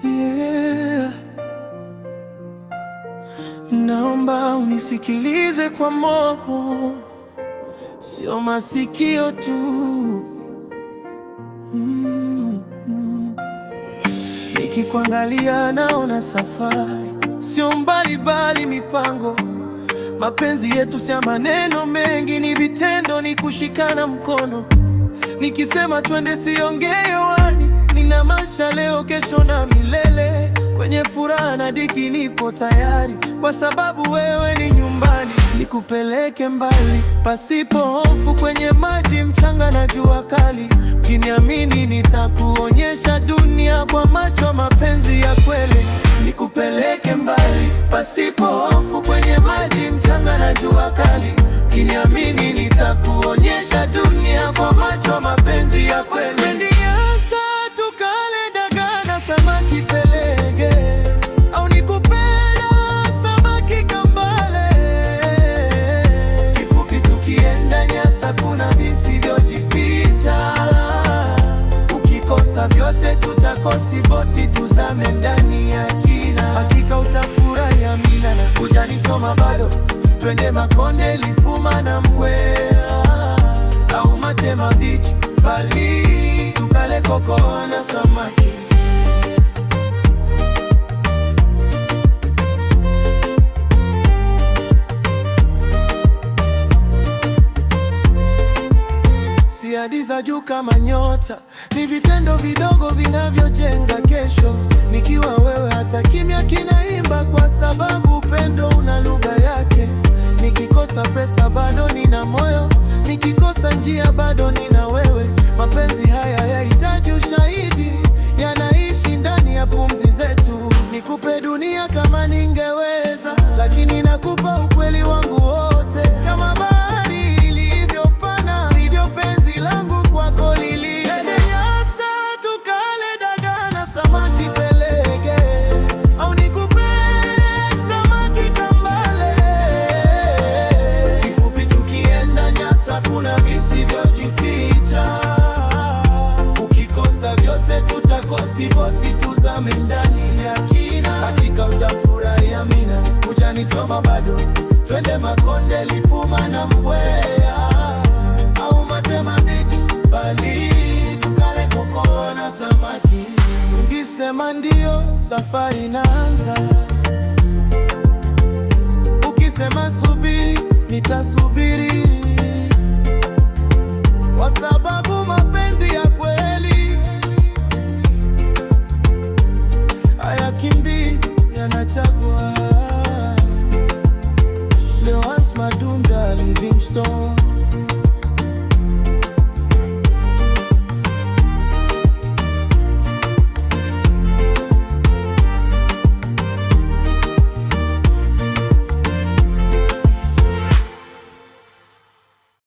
yeah. Naomba unisikilize kwa moyo, sio masikio tu. Nikikuangalia naona safari, sio mbali bali mipango. Mapenzi yetu si maneno mengi, ni vitendo, ni kushikana mkono. Nikisema twende siongee hewani, nina maisha leo, kesho na milele. Kwenye furaha na dhiki nipo tayari, kwa sababu wewe ni nyumbani. Nikupeleke mbali pasipo hofu, kwenye maji, mchanga na jua kali. Ukiniamini nitakuonyesha dunia kwa macho, mapenzi ya kweli. Nikupeleke mbali pasipo hofu, kwenye maji, mchanga na jua kali. Ukiniamini nitakuonyesha dunia kwa macho, mapenzi ya kweli. Tukale dagaa na samaki pelege, au nikupenda samaki kambale. Kifupi tukienda Nyasa kuna visivyojificha. Ukikosa vyote tutakosi boti, tuzame ndani ya kina. Hakika utafurahi Amina, na hujanisoma bado. Twende Makonde, Lifuma na Mbwea, au Matema Beach, Bali, tukale koko na samaki. Si ahadi za juu kama nyota, ni vitendo vidogo vinavyojenga kesho. Nikiwa wewe hata kimya kinaimba, kwa sababu upendo una lugha yake. Nikikosa pesa bado nina moyo, nikikosa njia bado nina wewe. Mapenzi haya hayahitaji ushahidi, yanaishi ndani ya pumzi zetu. Nikupe dunia kama ningeweza, lakini nakupa ukweli wangu wote. Kama bahari ilivyopana, ndivyo penzi langu kwako lilivyo. Nyasa tukale dagaa na samaki pelege, au nikupe samaki kambale. Kifupi tukienda Nyasa kuna visivyojificha. Ukikosa vyote tutakosi boti, tuzame ndani ya kina. Hakika utafurahi Amina, hujanisoma bado. Twende Makonde, Lifuma na Mbwea, au Matema Beach, Bali, tukale koko na samaki. Ukisema ndio, safari inaanza. Ukisema subiri, nitasubiri, kwa sababu mapenzi ya kweli hayakimbii, yanachagua. Leo Hans Madunda, Livingstone.